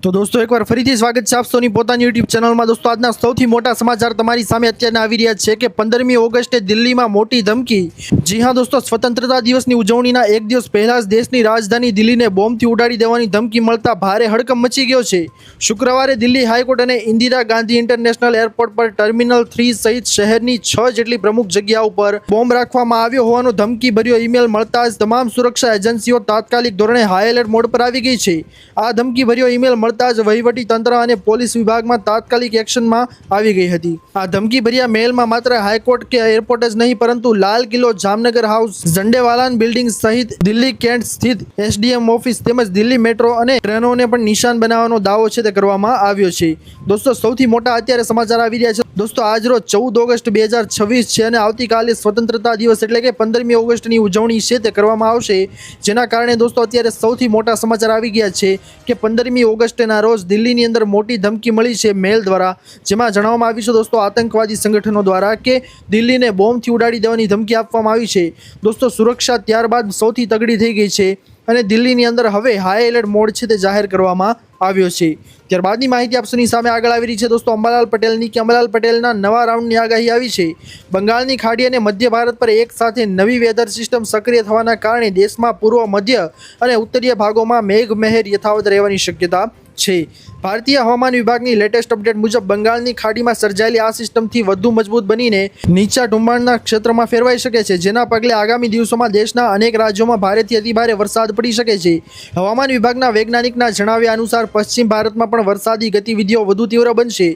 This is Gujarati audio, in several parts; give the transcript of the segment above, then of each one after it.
તો દોસ્તો એકવાર ફરીથી સ્વાગત છે આપ સૌની પોતાની યુટ્યુબ ચેનલમાં। દોસ્તો આજના સૌથી મોટા સમાચાર તમારી સામે અત્યારે આવી રહ્યા છે કે 15મી ઓગસ્ટે દિલ્હીમાં મોટી ધમકી। જી હા દોસ્તો, સ્વતંત્રતા દિવસની ઉજવણીના એક દિવસ પહેલા જ દેશની રાજધાની દિલ્હીને બોમ્બથી ઉડાડી દેવાની ધમકી મળતા ભારે હડકંપ મચી ગયો છે। શુક્રવારે દિલ્હી હાઈકોર્ટ અને ઇન્દિરા ગાંધી ઇન્ટરનેશનલ એરપોર્ટ પર ટર્મિનલ 3 સહિત શહેરની 6 જેટલી પ્રમુખ જગ્યાઓ પર બોમ્બ રાખવામાં આવ્યો હોવાનો ધમકીભર્યો ઈમેલ મળતા જ તમામ સુરક્ષા એજન્સીઓ તાત્કાલિક ધોરણે હાઈ એલર્ટ મોડ પર આવી ગઈ છે। આ ધમકીભર્યો ઈમેલ મળતા જ વહીવટી તંત્ર અને પોલીસ વિભાગમાં તાત્કાલિક એક્શનમાં આવી ગઈ હતી। આ ધમકીભર્યા મેલમાં માત્ર હાઈકોર્ટ કે એરપોર્ટ જ નહીં પરંતુ લાલ કિલ્લો, જામનગર હાઉસ, ઝંડેવાલાન બિલ્ડિંગ સહિત દિલ્હી કેન્ટ સ્થિત એસડીએમ ઓફિસ તેમજ દિલ્હી મેટ્રો અને ટ્રેનોને પણ નિશાન બનાવવાનો દાવો છે તે કરવામાં આવ્યો છે। દોસ્તો સૌથી મોટા અત્યારે સમાચાર આવી રહ્યા છે। દોસ્તો આજરોજ 14 ઓગસ્ટ 2026 છે અને આવતીકાલે સ્વતંત્રતા દિવસ એટલે કે 15મી ઓગસ્ટની ઉજવણી છે તે કરવામાં આવશે। જેના કારણે દોસ્તો અત્યારે સૌથી મોટા સમાચાર આવી ગયા છે કે 15મી ઓગસ્ટના રોજ દિલ્હીની અંદર મોટી ધમકી મળી છે મેલ દ્વારા, જેમાં જણાવવામાં આવ્યું છે દોસ્તો આતંકવાદી સંગઠનો દ્વારા કે દિલ્હીને બોમ્બથી ઉડાડી દેવાની ધમકી આપવામાં આવી છે। દોસ્તો સુરક્ષા ત્યારબાદ સૌથી તગડી થઈ ગઈ છે અને દિલ્હીની અંદર હવે હાઈ એલર્ટ મોડ છે તે જાહેર કરવામાં આવ્યો છે। ત્યારબાદની માહિતી આપસોની સામે આગળ આવી રહી છે દોસ્તો અંબાલાલ પટેલની કે અંબાલાલ પટેલના નવા રાઉન્ડની આગાહી આવી છે। બંગાળની ખાડી અને મધ્ય ભારત પર એક સાથે નવી વેધર સિસ્ટમ સક્રિય થવાના કારણે દેશમાં પૂર્વ, મધ્ય અને ઉત્તરીય ભાગોમાં મેઘમહેર યથાવત રહેવાની શક્યતા છે। ભારતીય હવામાન વિભાગની લેટેસ્ટ અપડેટ મુજબ બંગાળની ખાડીમાં સર્જાયેલી આ સિસ્ટમથી વધુ મજબૂત બનીને નીચા ઢુંબાણના ક્ષેત્રમાં ફેરવાઈ શકે છે, જેના પગલે આગામી દિવસોમાં દેશના અનેક રાજ્યોમાં ભારેથી અતિભારે વરસાદ પડી શકે છે। હવામાન વિભાગના વૈજ્ઞાનિકના જણાવ્યા અનુસાર પશ્ચિમ ભારતમાં પણ વરસાદી ગતિવિધિઓ વધુ તીવ્ર બનશે।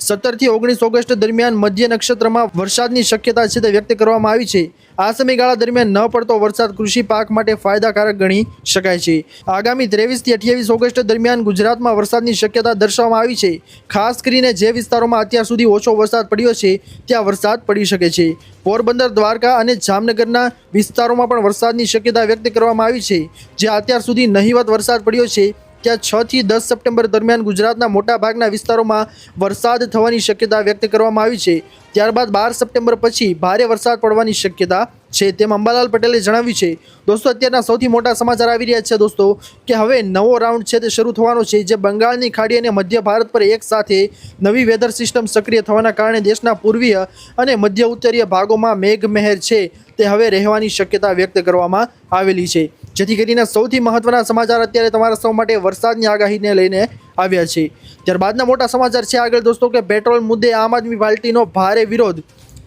17 થી 19 ઓગસ્ટ દરમિયાન મધ્ય નક્ષત્રમાં વરસાદની શક્યતા છે તે વ્યક્ત કરવામાં આવી છે। આ સમયગાળા દરમિયાન ન પડતો વરસાદ કૃષિ પાક માટે ફાયદાકારક ગણી શકાય છે। આગામી 23 થી 28 ઓગસ્ટ દરમિયાન ગુજરાતમાં વરસાદની શક્યતા દર્શાવવામાં આવી છે। ખાસ કરીને જે વિસ્તારોમાં અત્યાર સુધી ઓછો વરસાદ પડ્યો છે ત્યાં વરસાદ પડી શકે છે। પોરબંદર, દ્વારકા અને જામનગરના વિસ્તારોમાં પણ વરસાદની શક્યતા વ્યક્ત કરવામાં આવી છે। જે અત્યાર સુધી નહિવત વરસાદ પડ્યો છે ત્યાં 6 થી 10 સપ્ટેમ્બર દરમિયાન ગુજરાતના મોટાભાગના વિસ્તારોમાં વરસાદ થવાની શક્યતા વ્યક્ત કરવામાં આવી છે। ત્યારબાદ 12 સપ્ટેમ્બર પછી ભારે વરસાદ પડવાની શક્યતા છે તેમ અંબાલાલ પટેલે જણાવ્યું છે। દોસ્તો અત્યારના સૌથી મોટા સમાચાર આવી રહ્યા છે દોસ્તો કે હવે નવો રાઉન્ડ છે તે શરૂ થવાનો છે, જે બંગાળની ખાડી અને મધ્ય ભારત પર એક સાથે નવી વેધર સિસ્ટમ સક્રિય થવાના કારણે દેશના પૂર્વીય અને મધ્ય ઉત્તરીય ભાગોમાં મેઘમહેર છે તે હવે રહેવાની શક્યતા વ્યક્ત કરવામાં આવેલી છે। જેથી કરીને સૌથી મહત્વના સમાચાર અત્યારે તમારા સૌ માટે વરસાદની આગાહીને લઈને આવ્યા છે। ત્યારબાદના મોટા સમાચાર છે આગળ દોસ્તો કે પેટ્રોલ મુદ્દે આમ આદમી પાર્ટીનો ભારે વિરોધ।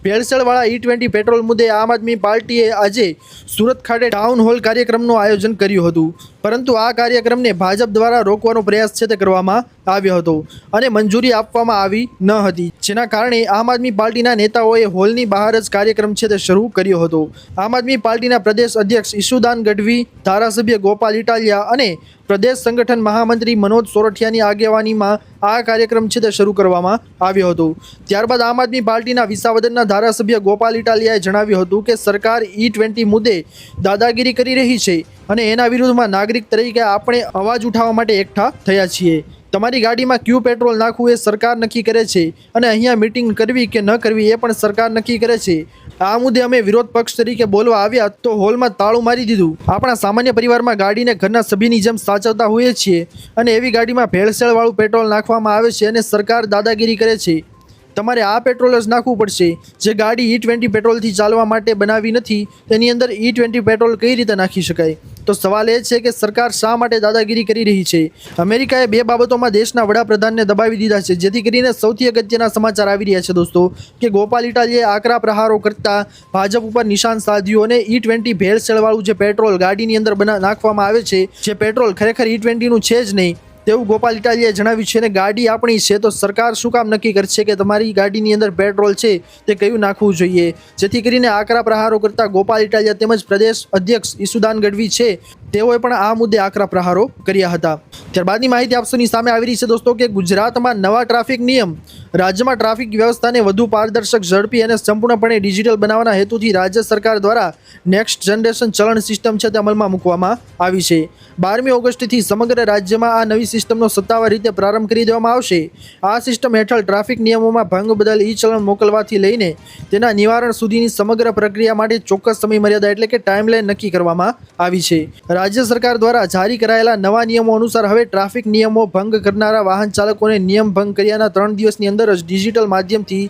ભેળસેળવાળા E20 પેટ્રોલ મુદ્દે આમ આદમી પાર્ટીએ આજે સુરત ખાતે ટાઉન હોલ કાર્યક્રમનું આયોજન કર્યું હતું, પરંતુ આ કાર્યક્રમને ભાજપ દ્વારા રોકવાનો પ્રયાસ છે તે કરવામાં આવ્યો હતો અને મંજૂરી આપવામાં આવી ન હતી, જેના કારણે આમ આદમી પાર્ટીના નેતાઓએ હોલની બહાર જ કાર્યક્રમ છે તે શરૂ કર્યો હતો। આમ આદમી પાર્ટીના પ્રદેશ અધ્યક્ષ ઈશુદાન ગઢવી, ધારાસભ્ય ગોપાલ ઇટાલિયા અને પ્રદેશ સંગઠન મહામંત્રી મનોજ સોરઠિયાની આગેવાનીમાં આ કાર્યક્રમ છે તે શરૂ કરવામાં આવ્યો હતો। ત્યારબાદ આમ આદમી પાર્ટીના વિસાવદરના ધારાસભ્ય ગોપાલ ઇટાલિયાએ જણાવ્યું હતું કે સરકાર E20 મુદ્દે દાદાગીરી કરી રહી છે અને એના વિરુદ્ધમાં નાગરિક તરીકે આપણે અવાજ ઉઠાવવા માટે એકઠા થયા છીએ। તમારી ગાડીમાં ક્યુ પેટ્રોલ નાખવું એ સરકાર નક્કી કરે છે અને અહીંયા મીટિંગ કરવી કે ન કરવી એ પણ સરકાર નક્કી કરે છે। આ મુદ્દે અમે વિરોધ પક્ષ તરીકે બોલવા આવ્યા તો હોલમાં તાળું મારી દીધું। આપણા સામાન્ય પરિવારમાં ગાડીને ઘરના સભ્યની જેમ સાચવતા હોઈએ છીએ અને એવી ગાડીમાં ભેળસેળવાળું પેટ્રોલ નાખવામાં આવે છે અને સરકાર દાદાગીરી કરે છે। તમારે આ પેટ્રોલ જ નાખવું પડશે। જે ગાડી E20 પેટ્રોલથી ચાલવા માટે બનાવી નથી તેની અંદર E20 પેટ્રોલ કઈ રીતે નાખી શકાય? તો સવાલ એ છે કે સરકાર શા માટે દાદાગીરી કરી રહી છે? અમેરિકાએ 2 બાબતોમાં દેશના વડાપ્રધાનને દબાવી દીધા છે, જેથી કરીને સૌથી અગત્યના સમાચાર આવી રહ્યા છે દોસ્તો કે ગોપાલ ઇટાલિયાએ આકરા પ્રહારો કરતા ભાજપ ઉપર નિશાન સાધ્યું અને E20 ભેળસેળવાળું જે પેટ્રોલ ગાડીની અંદર નાખવામાં આવે છે, જે પેટ્રોલ ખરેખર E20 નું છે જ નહીં તેવું ગોપાલ ઇટાલિયાએ જણાવ્યું છે। અને ગાડી આપણી છે તો સરકાર શું કામ નક્કી કરશે કે તમારી ગાડીની અંદર પેટ્રોલ છે તે કયું નાખવું જોઈએ? જેથી કરીને આકરા પ્રહારો કરતા ગોપાલ ઇટાલિયા તેમજ પ્રદેશ અધ્યક્ષ ઈશુદાન ગઢવી છે તેઓએ પણ આ મુદ્દે આકરા પ્રહારો કર્યા હતા। ત્યારબાદની માહિતી આપસોની સામે આવી રહી છે દોસ્તો કે ગુજરાતમાં નવા ટ્રાફિક નિયમ। રાજ્યમાં ટ્રાફિક વ્યવસ્થાને વધુ પારદર્શક, ઝડપી અને સંપૂર્ણપણે ડિજિટલ બનાવવાના હેતુથી રાજ્ય સરકાર દ્વારા નેક્સ્ટ જનરેશન ચલણ સિસ્ટમ છે તે અમલમાં મૂકવામાં આવી છે। 12મી ઓગસ્ટથી સમગ્ર રાજ્યમાં આ નવી સિસ્ટમનો સત્તાવાર રીતે પ્રારંભ કરી દેવામાં આવશે। આ સિસ્ટમ હેઠળ ટ્રાફિક નિયમોમાં ભંગ બદલ ઈ ચલણ મોકલવાથી લઈને તેના નિવારણ સુધીની સમગ્ર પ્રક્રિયા માટે ચોક્કસ સમય મર્યાદા એટલે કે ટાઈમલાઈન નક્કી કરવામાં આવી છે। રાજ્ય સરકાર દ્વારા જારી કરાયેલા નવા નિયમો અનુસાર હવે ટ્રાફિક નિયમો ભંગ કરનારા વાહન ચાલકોને નિયમ ભંગ કર્યાના 3 દિવસની અંદર જ ડિજિટલ માધ્યમથી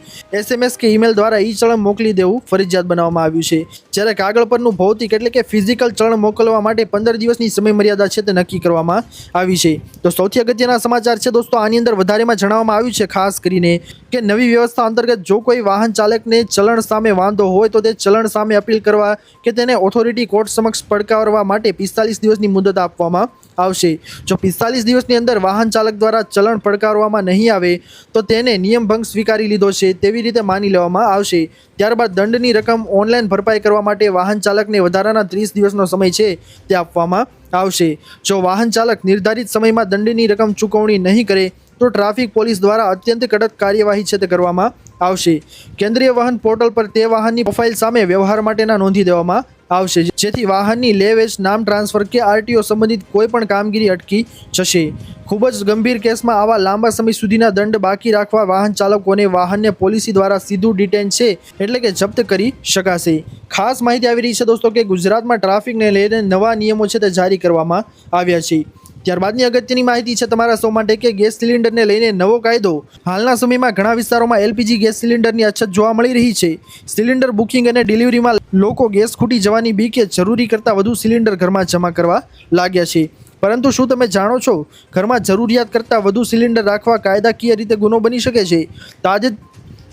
SMS કે ઈમેલ દ્વારા ઈ ચલણ મોકલી દેવું ફરજિયાત બનાવવામાં આવ્યું છે। જ્યારે કાગળ પરનું ભૌતિક એટલે કે ફિઝિકલ ચલણ મોકલવા માટે 15 દિવસની સમય મર્યાદા છે તે નક્કી કરવામાં આવી છે। તો સૌથી અગત્યના સમાચાર છે દોસ્તો, આની અંદર વધારેમાં જણાવવામાં આવ્યું છે ખાસ કરીને કે નવી વ્યવસ્થા અંતર્ગત જો કોઈ વાહન ચાલકને ચલણ સામે વાંધો હોય તો તે ચલણ સામે અપીલ કરવા કે તેને ઓથોરિટી કોર્ટ સમક્ષ પડકારવા માટે 45 દિવસની મુદત આપવામાં આવશે। જો 45 દિવસની અંદર વાહન ચાલક દ્વારા ચલણ પડકારવામાં નહીં આવે તો તેને નિયમ ભંગ સ્વીકારી લીધો છે તેવી રીતે માની લેવામાં આવશે। ત્યારબાદ દંડની રકમ ઓનલાઈન ભરપાઈ કરવા માટે વાહન ચાલકને વધારાના 30 દિવસનો સમય છે તે આપવામાં આવશે। જો વાહન ચાલક નિર્ધારિત સમયમાં દંડની રકમ ચૂકવણી નહીં કરે તો ટ્રાફિક પોલીસ દ્વારા અત્યંત કડક કાર્યવાહી છે તે કરવામાં આવશે। કેન્દ્રીય વાહન પોર્ટલ પર તે વાહનની પ્રોફાઇલ સામે વ્યવહાર માટેના નોંધી દેવામાં આવશે, જેથી વાહનની લે વેચ, નામ ટ્રાન્સફર કે RTO સંબંધિત કોઈ પણ કામગીરી અટકી જશે। ખૂબ જ ગંભીર કેસમાં આવા લાંબા સમય સુધીના દંડ બાકી રાખવા વાહન ચાલકોને વાહનને પોલિસી દ્વારા સીધું ડિટેન છે એટલે કે જપ્ત કરી શકાશે। ખાસ માહિતી આવી રહી છે દોસ્તો કે ગુજરાતમાં ટ્રાફિકને લઈને નવા નિયમો છે તે જારી કરવામાં આવ્યા છે। ત્યારબાદની અગત્યની માહિતી છે તમારા સૌ માટે કે ગેસ સિલિન્ડરને લઈને નવો કાયદો। હાલના સમયમાં ઘણા વિસ્તારોમાં LPG ગેસ સિલિન્ડરની અછત જોવા મળી રહી છે। સિલિન્ડર બુકિંગ અને ડિલિવરીમાં લોકો ગેસ ખૂટી જવાની બીકે જરૂરી કરતાં વધુ સિલિન્ડર ઘરમાં જમા કરવા લાગ્યા છે। પરંતુ શું તમે જાણો છો, ઘરમાં જરૂરિયાત કરતાં વધુ સિલિન્ડર રાખવા કાયદાકીય રીતે ગુનો બની શકે છે?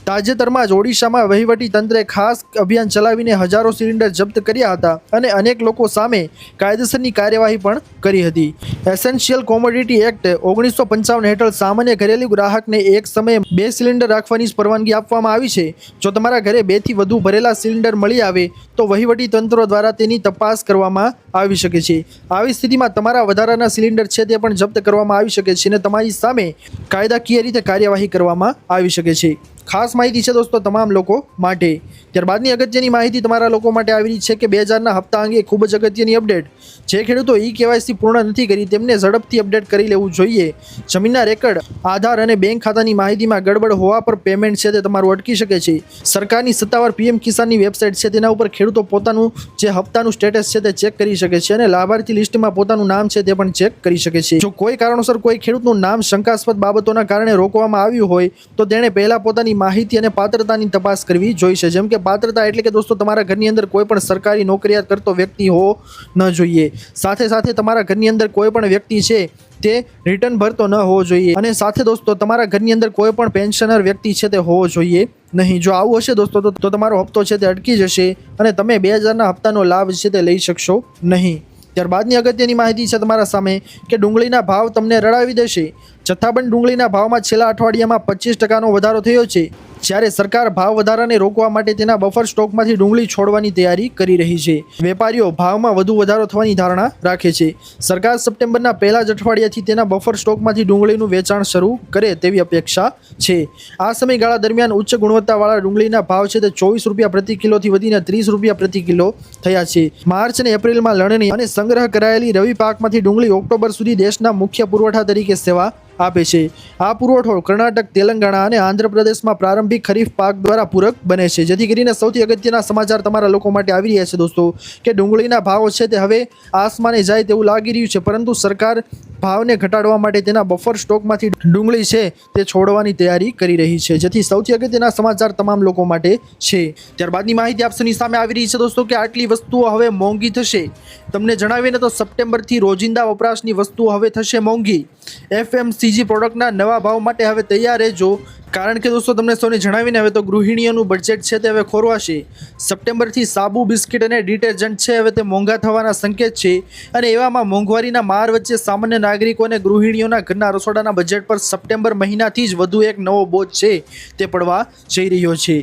તાજેતરમાં જ ઓડિશામાં વહીવટી તંત્રે ખાસ અભિયાન ચલાવીને હજારો સિલિન્ડર જપ્ત કર્યા હતા અને અનેક લોકો સામે કાયદેસરની કાર્યવાહી પણ કરી હતી। એસેન્શિયલ કોમોડિટી એક્ટ 1955 હેઠળ સામાન્ય ઘરેલું ગ્રાહકને એક સમયે 2 સિલિન્ડર રાખવાની જ પરવાનગી આપવામાં આવી છે। જો તમારા ઘરે 2 થી વધુ ભરેલા સિલિન્ડર મળી આવે તો વહીવટી તંત્રો દ્વારા તેની તપાસ કરવામાં આવી શકે છે। આવી સ્થિતિમાં તમારા વધારાના સિલિન્ડર છે તે પણ જપ્ત કરવામાં આવી શકે છે અને તમારી સામે કાયદાકીય રીતે કાર્યવાહી કરવામાં આવી શકે છે। ખાસ માહિતી છે દોસ્તો તમામ લોકો માટે। ત્યારબાદની અગત્યની માહિતી તમારા લોકો માટે આવી રહી છે કે 2000ના હપ્તા અંગે ખૂબ જ અગત્યની અપડેટ। જે ખેડૂતો KYC પૂર્ણ નથી કરી તેમને ઝડપથી અપડેટ કરી લેવું જોઈએ। જમીનના રેકર્ડ, આધાર અને બેંક ખાતાની માહિતીમાં ગડબડ હોવા પર પેમેન્ટ છે તે તમારું અટકી શકે છે। સરકારની સત્તાવાર PM કિસાનની વેબસાઇટ છે તેના ઉપર ખેડૂતો પોતાનું જે હપ્તાનું સ્ટેટસ છે તે ચેક કરી શકે છે અને લાભાર્થી લિસ્ટમાં પોતાનું નામ છે તે પણ ચેક કરી શકે છે। જો કોઈ કારણોસર કોઈ ખેડૂતનું નામ શંકાસ્પદ બાબતોના કારણે રોકવામાં આવ્યું હોય તો તેણે પહેલા પોતાની માહિતી અને પાત્રતાની તપાસ કરવી જોઈશે। જેમ કે પાત્રતા એટલે કે દોસ્તો તમારા ઘરની અંદર કોઈ પણ સરકારી નોકરિયાત કરતો વ્યક્તિ હોવો ન જોઈએ। સાથે સાથે તમારા ઘરની અંદર કોઈ પણ વ્યક્તિ છે તે રિટર્ન ભરતો ન હોવો જોઈએ અને સાથે દોસ્તો તમારા ઘરની અંદર કોઈ પણ પેન્શનર વ્યક્તિ છે તે હોવો જોઈએ નહીં। જો આવું હશે દોસ્તો તો તમારો હપ્તો છે તે અટકી જશે અને તમે 2000ના હપ્તાનો લાભ છે તે લઈ શકશો નહીં। ત્યારબાદની અગત્યની માહિતી છે તમારા સામે કે ડુંગળીના ભાવ તમને રડાવી દેશે। જથ્થાબંધ ડુંગળીના ભાવમાં છેલ્લા અઠવાડિયામાં 25% વધારો થયો છે, જ્યારે સરકાર ભાવ વધારાને રોકવા માટે તેના બફર સ્ટોકમાંથી ડુંગળી છોડવાની તૈયારી કરી રહી છે। વેપારીઓ ભાવમાં વધુ વધારો થવાની ધારણા રાખે છે। સરકાર સપ્ટેમ્બરના પહેલા જ અઠવાડિયાથી તેના બફર સ્ટોકમાંથી ડુંગળીનું વેચાણ શરૂ કરે તેવી અપેક્ષા છે। આ સમયગાળા દરમિયાન ઉચ્ચ ગુણવત્તાવાળા ડુંગળીના ભાવ છે તે 24 રૂપિયા પ્રતિ કિલોથી વધીને 30 રૂપિયા પ્રતિ કિલો થયા છે। માર્ચ અને એપ્રિલમાં લણણી અને સંગ્રહ કરાયેલી રવિ પાકમાંથી ડુંગળી ઓક્ટોબર સુધી દેશના મુખ્ય પુરવઠા તરીકે સેવા આપે છે। આ પુરવઠો કર્ણાટક, તેલંગાણા અને આંધ્રપ્રદેશમાં પ્રારંભિક ખરીફ પાક દ્વારા પૂરક બને છે। જેથી કરીને સૌથી અગત્યના સમાચાર તમારા લોકો માટે આવી રહ્યા છે દોસ્તો કે ડુંગળીના ભાવ છે તે હવે આસમાને જાય તેવું લાગી રહ્યું છે, પરંતુ સરકાર ભાવને ઘટાડવા માટે તેના બફર સ્ટોકમાંથી ડુંગળી છે તે છોડવાની તૈયારી કરી રહી છે, જેથી સૌથી અગત્યના સમાચાર તમામ લોકો માટે છે। ત્યારબાદની માહિતી આપ સૌની સામે આવી રહી છે દોસ્તો કે આટલી વસ્તુઓ હવે મોંઘી થશે। તમને જણાવીને તો સપ્ટેમ્બરથી રોજિંદા વપરાશની વસ્તુઓ હવે થશે મોંઘી। FMCG પ્રોડક્ટના નવા ભાવ માટે હવે તૈયાર રહેજો, કારણ કે દોસ્તો તમને સૌને જણાવીને હવે તો ગૃહિણીઓનું બજેટ છે તે હવે ખોરવાશે। સપ્ટેમ્બરથી સાબુ, બિસ્કિટ અને ડિટર્જન્ટ છે હવે તે મોંઘા થવાના સંકેત છે અને એવામાં મોંઘવારીના માર વચ્ચે સામાન્ય નાગરિકો અને ગૃહિણીઓના ઘરના રસોડાના બજેટ પર સપ્ટેમ્બર મહિનાથી જ વધુ એક નવો બોજ છે તે પડવા જઈ રહ્યો છે।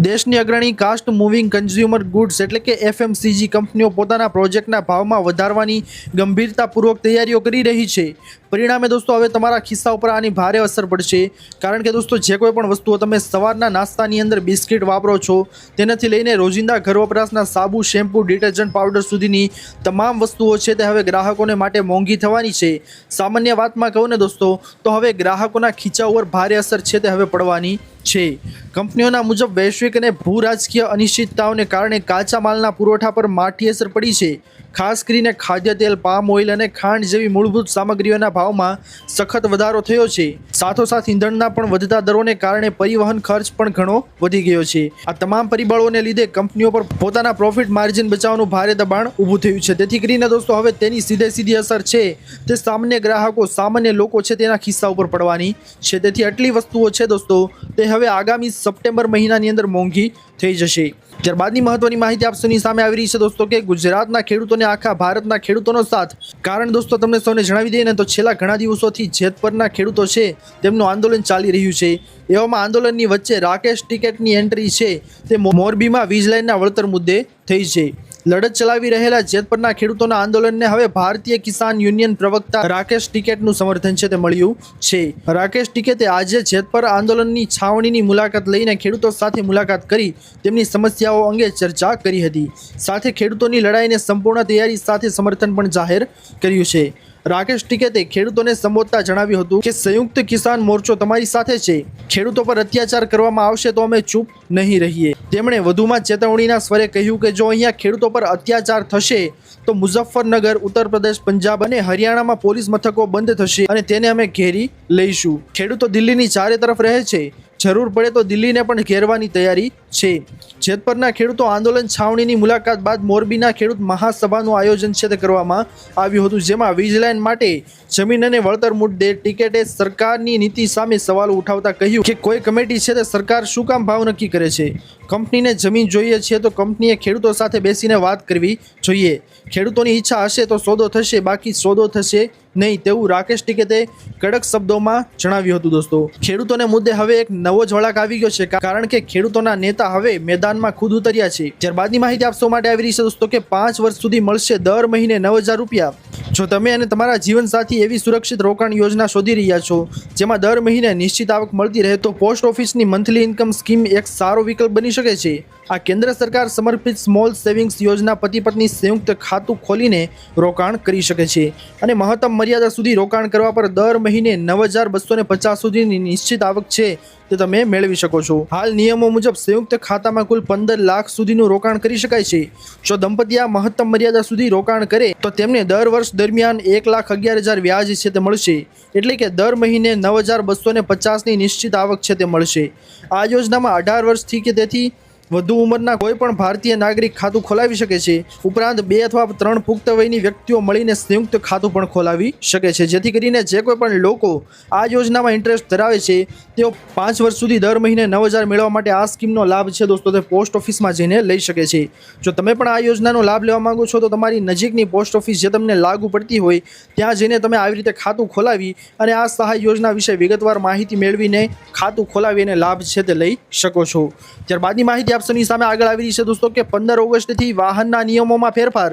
દેશની અગ્રણી કાસ્ટ મૂવિંગ કન્ઝ્યુમર ગુડ્સ એટલે કે FMCG કંપનીઓ પોતાના પ્રોજેક્ટના ભાવમાં વધારવાની ગંભીરતાપૂર્વક તૈયારીઓ કરી રહી છે। પરિણામે દોસ્તો હવે તમારા ખિસ્સા ઉપર આની ભારે અસર પડશે, કારણ કે દોસ્તો જે કોઈ પણ વસ્તુઓ તમે સવારના નાસ્તાની અંદર બિસ્કિટ વાપરો છો તેનાથી લઈને રોજિંદા ઘર વપરાશના સાબુ, શેમ્પૂ, ડિટર્જન્ટ પાવડર સુધીની તમામ વસ્તુઓ છે તે હવે ગ્રાહકોને માટે મોંઘી થવાની છે. સામાન્ય વાતમાં કહું ને દોસ્તો તો હવે ગ્રાહકોના ખીચા ઉપર ભારે અસર છે તે હવે પડવાની છે. કંપનીઓના મુજબ વૈશ્વિક અને ભૂ રાજકીય અનિશ્ચિતતાઓને કારણે કાચા માલના પુરવઠા પર માઠી અસર પડી છે. ખાસ કરીને ખાદ્ય તેલ, પામ ઓઇલ અને ખાંડ જેવી મૂળભૂત સામગ્રીઓના ભાવમાં સખત વધારો થયો છે. સાથોસાથ ઈંધણના પણ વધતા દરોને કારણે પરિવહન ખર્ચ પણ ઘણો વધી ગયો છે. આ તમામ પરિબળોને લીધે કંપનીઓ પર પોતાના પ્રોફિટ માર્જિન બચાવવાનું ભારે દબાણ ઊભું થયું છે. તેથી કરીને દોસ્તો હવે તેની સીધી અસર છે તે સામાન્ય ગ્રાહકો, સામાન્ય લોકો છે તેના ખિસ્સા ઉપર પડવાની છે. તેથી આટલી વસ્તુઓ છે દોસ્તો તે હવે આગામી સપ્ટેમ્બર મહિનાની અંદર મોંઘી થઈ જશે. ત્યારબાદની મહત્વની માહિતી આપ સૌની સામે આવી રહી છે દોસ્તો કે ગુજરાતના ખેડૂતોને આખા ભારતના ખેડૂતોનો સાથ. કારણ દોસ્તો તમને સૌને જણાવી દઈએ ને તો છેલ્લા ઘણા દિવસોથી જેતપરના ખેડૂતો છે તેમનું આંદોલન ચાલી રહ્યું છે. એવામાં આંદોલનની વચ્ચે રાકેશ ટિકેટની એન્ટ્રી છે તે મોરબીમાં વીજ લાઇનના વળતર મુદ્દે થઈ છે. લડત ચલાવી રહેલા જેતપરના ખેડૂતોના આંદોલનને હવે ભારતીય કિસાન યુનિયન પ્રવક્તા રાકેશ ટિકેટનું સમર્થન છે તે મળ્યું છે. રાકેશ ટિકેતે આજે જેતપર આંદોલનની છાવણીની મુલાકાત લઈને ખેડૂતો સાથે મુલાકાત કરી તેમની સમસ્યાઓ અંગે ચર્ચા કરી હતી. સાથે ખેડૂતોની લડાઈને સંપૂર્ણ તૈયારી સાથે સમર્થન પણ જાહેર કર્યું છે. રાકેશ ટિકેતે ખેડૂતોને સંબોધતા જણાવ્યું હતું કે સંયુક્ત કિસાન મોરચો તમારી સાથે છે. ખેડૂતો પર અત્યાચાર કરવામાં આવશે તો અમે ચૂપ નહીં રહીએ. તેમણે વધુમાં ચેતવણીના સ્વરે કહ્યું કે જો અહીંયા ખેડૂતો પર અત્યાચાર થશે તો મુઝફ્ફરનગર, ઉત્તર પ્રદેશ, પંજાબ અને હરિયાણામાં પોલીસ મથકો બંધ થશે અને તેને અમે ઘેરી લઈશું. ખેડૂતો દિલ્હીની ચારે તરફ રહે છે. જરૂર પડે તો દિલ્હીને પણ ઘેરવાની તૈયારી છે. જેતપરના ખેડૂતો આંદોલન છાવણીની મુલાકાત બાદ મોરબીના ખેડૂત મહાસભાનું આયોજન છે તે કરવામાં આવ્યું હતું, જેમાં વીજ લાઇન માટે જમીન અને વળતર મુદ્દે ટિકેટે સરકારની નીતિ સામે સવાલો ઉઠાવતા કહ્યું કે કોઈ કમિટી છે તે સરકાર શું કામ ભાવ નક્કી કરે છે. કંપનીને જમીન જોઈએ છે તો કંપનીએ ખેડૂતો સાથે બેસીને વાત કરવી જોઈએ. ખેડૂતોની ઈચ્છા હશે તો સોદો થશે, બાકી સોદો થશે નહીં તેવું રાકેશ ટિકેતે કડક શબ્દોમાં જણાવ્યું હતું. દોસ્તો ખેડૂતોને મુદ્દે હવે એક નવો જ વળાંક આવી ગયો છે, કારણ કે ખેડૂતોના નેતા હવે મેદાનમાં ખુદ ઉતર્યા છે. ત્યારબાદની માહિતી આપવા માટે આવી રહી છે દોસ્તો કે 5 વર્ષ સુધી મળશે દર મહિને 9,000 રૂપિયા. જો તમે અને તમારા જીવનસાથી એવી સુરક્ષિત રોકાણ યોજના શોધી રહ્યા છો જેમાં દર મહિને નિશ્ચિત આવક મળતી રહે તો પોસ્ટ ઓફિસની મંથલી ઇન્કમ સ્કીમ એક સારો વિકલ્પ બની શકે છે. આ કેન્દ્ર સરકાર સમર્પિત સ્મોલ સેવિંગ્સ યોજના પતિ પત્ની સંયુક્ત ખાતું ખોલીને રોકાણ કરી શકે છે અને મહત્તમ મર્યાદા સુધી રોકાણ કરવા પર દર મહિને 9,250 સુધીની નિશ્ચિત આવક છે તે તમે મેળવી શકો છો. હાલ નિયમો મુજબ સંયુક્ત ખાતામાં કુલ 15 લાખ સુધીનું રોકાણ કરી શકાય છે. જો દંપતી આ મહત્તમ મર્યાદા સુધી રોકાણ કરે તો તેમને દર વર્ષ દરમિયાન 1,11,000 વ્યાજ છે તે મળશે. એટલે કે દર મહિને 9,250ની નિશ્ચિત આવક છે તે મળશે. આ યોજનામાં 18 વર્ષથી કે તેથી વધુ ઉંમરના કોઈ પણ ભારતીય નાગરિક ખાતું ખોલાવી શકે છે. ઉપરાંત 2 અથવા 3 પુખ્ત વયની વ્યક્તિઓ મળીને સંયુક્ત ખાતું પણ ખોલાવી શકે છે. જેથી કરીને જે કોઈ પણ લોકો આ યોજનામાં ઇન્ટરેસ્ટ ધરાવે છે તેઓ 5 વર્ષ સુધી દર મહિને 9,000 મેળવવા માટે આ સ્કીમનો લાભ છે દોસ્તો તે પોસ્ટ ઓફિસમાં જઈને લઈ શકે છે. જો તમે પણ આ યોજનાનો લાભ લેવા માંગો છો તો તમારી નજીકની પોસ્ટ ઓફિસ જે તમને લાગુ પડતી હોય ત્યાં જઈને તમે આવી રીતે ખાતું ખોલાવી અને આ સહાય યોજના વિશે વિગતવાર માહિતી મેળવીને ખાતું ખોલાવી અને લાભ છે તે લઈ શકો છો. ત્યારબાદની માહિતી આપસોની સામે આગળ આવી રહી છે દોસ્તો કે 15 ઓગસ્ટથી વાહનના નિયમોમાં ફેરફાર.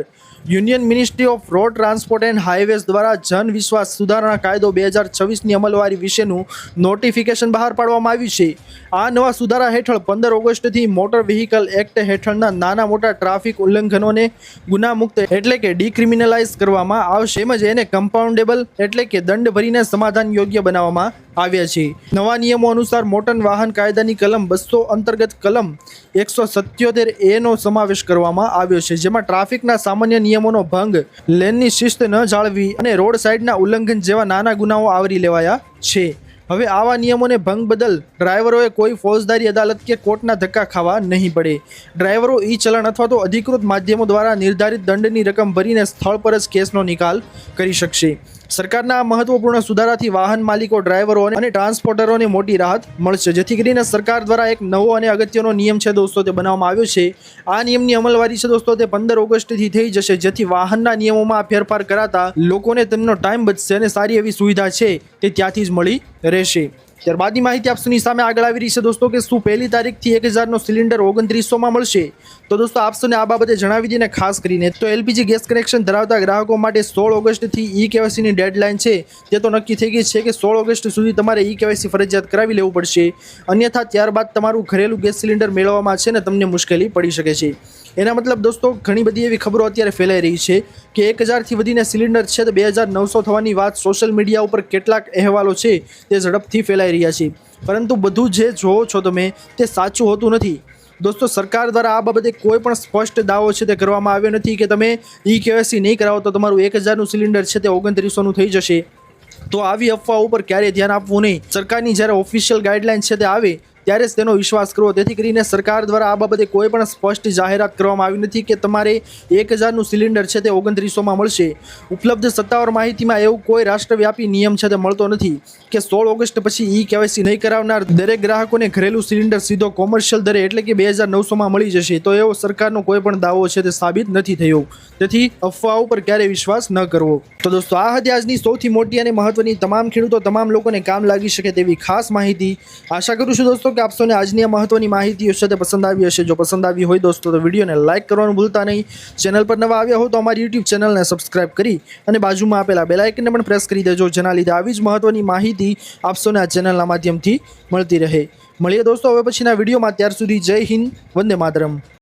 Union ministry off road transport and highways દ્વારા જન વિશ્વાસ સુધારણા કાયદો 2026ની અમલવારી વિશેનું નોટિફિકેશન બહાર પાડવામાં આવ્યું છે. આ નવા સુધારા હેઠળ 15 ઓગસ્ટથી મોટર વ્હીકલ એક્ટ હેઠળના નાના મોટા ટ્રાફિક ઉલ્લંઘનોને ગુનામુક્ત એટલે કે ડિક્રિમિનલાઇઝ કરવામાં આવશે. તેમજ એને કમ્પાઉન્ડેબલ એટલે કે દંડ ભરીને સમાધાન યોગ્ય બનાવવામાં આવ્યા છે. નવા નિયમો અનુસાર મોટર વાહન કાયદાની કલમ 200 અંતર્ગત કલમ 177A નો સમાવેશ કરવામાં આવ્યો છે, જેમાં ટ્રાફિકના સામાન્ય નિયમોનો ભંગ, લેનની શિસ્ત ન જાળવવી અને રોડ સાઇડના ઉલ્લંઘન જેવા નાના ગુનાઓ આવરી લેવાયા છે. હવે આવા નિયમોને ભંગ બદલ ડ્રાઈવરોએ કોઈ ફોજદારી અદાલત કે કોર્ટના ધક્કા ખાવા નહીં પડે. ડ્રાઈવરો ઈ ચલણ અથવા તો અધિકૃત માધ્યમો દ્વારા નિર્ધારિત દંડની રકમ ભરીને સ્થળ પર જ કેસનો નિકાલ કરી શકશે. સરકારના આ મહત્વપૂર્ણ સુધારાથી વાહન માલિકો, ડ્રાઈવરો અને ટ્રાન્સપોર્ટરોને મોટી રાહત મળશે. જેથી કરીને સરકાર દ્વારા એક નવો અને અગત્યનો નિયમ છે દોસ્તો તે બનાવવામાં આવ્યો છે. આ નિયમની અમલવારી છે દોસ્તો તે 15 ઓગસ્ટથી થઈ જશે, જેથી વાહનના નિયમોમાં ફેરફાર કરાતા લોકોને તેમનો ટાઈમ બચશે અને સારી એવી સુવિધા છે તે ત્યાંથી જ મળી રહેશે. ત્યારબાદની માહિતી આપસોની સામે આગળ આવી રહી છે દોસ્તો કે શું 1લી તારીખથી 1000નો સિલિન્ડર 2900માં મળશે? તો દોસ્તો આપસોને આ બાબતે જણાવી દઈને ખાસ કરીને તો એલપીજી ગેસ કનેક્શન ધરાવતા ગ્રાહકો માટે 16 ઓગસ્ટથી ઈ કેવાયસીની ડેડલાઇન છે તે તો નક્કી થઈ ગઈ છે કે 16 ઓગસ્ટ સુધી તમારે ઈ કેવાયસી ફરજિયાત કરાવી લેવું પડશે, અન્યથા ત્યારબાદ તમારું ઘરેલું ગેસ સિલિન્ડર મેળવવામાં છે ને તમને મુશ્કેલી પડી શકે છે। એના મતલબ દોસ્તો ઘણી બધી એવી ખબરો અત્યારે ફેલાઈ રહી છે કે 1000થી વધીને સિલિન્ડર છે તો 2900 થવાની વાત સોશિયલ મીડિયા ઉપર કેટલાક અહેવાલો છે તે ઝડપથી ફેલાઈ રહ્યા છે, પરંતુ બધું જે જોવો છો તમે તે સાચું હોતું નથી દોસ્તો। સરકાર દ્વારા આ બાબતે કોઈ પણ સ્પષ્ટ દાવો છે તે કરવામાં આવ્યો નથી કે તમે ઈ કેવાયસી નહીં કરાવો તો તમારું 1000નું સિલિન્ડર છે તે 2900નું થઈ જશે। તો આવી અફવા ઉપર ક્યારેય ધ્યાન આપવું નહીં। સરકારની જ્યારે ઓફિશિયલ ગાઈડલાઇન છે તે આવે ત્યારે જ તેનો વિશ્વાસ કરવો। તેથી કરીને સરકાર દ્વારા આ બાબતે કોઈ પણ સ્પષ્ટ જાહેરાત કરવામાં આવી નથી કે તમારે 1000નું સિલિન્ડર છે તે 2900માં મળશે। ઉપલબ્ધ સત્તાવાર માહિતીમાં એવું કોઈ રાષ્ટ્રવ્યાપી નિયમ છે તે મળતો નથી કે 16 ઓગસ્ટ પછી ઈ કેવાયસી નહીં કરાવનાર દરેક ગ્રાહકોને ઘરેલું સિલિન્ડર સીધો કોમર્શિયલ દરે એટલે કે 2900માં મળી જશે। તો એવો સરકારનો કોઈ પણ દાવો છે તે સાબિત નથી થયો, તેથી અફવા ઉપર ક્યારેય વિશ્વાસ ન કરવો। તો દોસ્તો આ હતી આજની સૌથી મોટી અને મહત્વની તમામ ખેડૂતો તમામ લોકોને કામ લાગી શકે તેવી ખાસ માહિતી। આશા કરું છું દોસ્તો કે આપસોને આજની આ મહત્વની માહિતીઓ છે તે પસંદ આવી હશે। જો પસંદ આવી હોય દોસ્તો તો વિડીયોને લાઇક કરવાનું ભૂલતા નહીં। ચેનલ પર નવા આવ્યા હો તો અમારી યુટ્યુબ ચેનલને સબસ્ક્રાઇબ કરી અને બાજુમાં આપેલા બેલ આઇકનને પણ પ્રેસ કરી દેજો, જેના લીધે આવી જ મહત્વની માહિતી આપસોને આ ચેનલના માધ્યમથી મળતી રહે। મળીએ દોસ્તો હવે પછીના વિડીયોમાં, ત્યાર સુધી જય હિન્દ, વંદે માતરમ।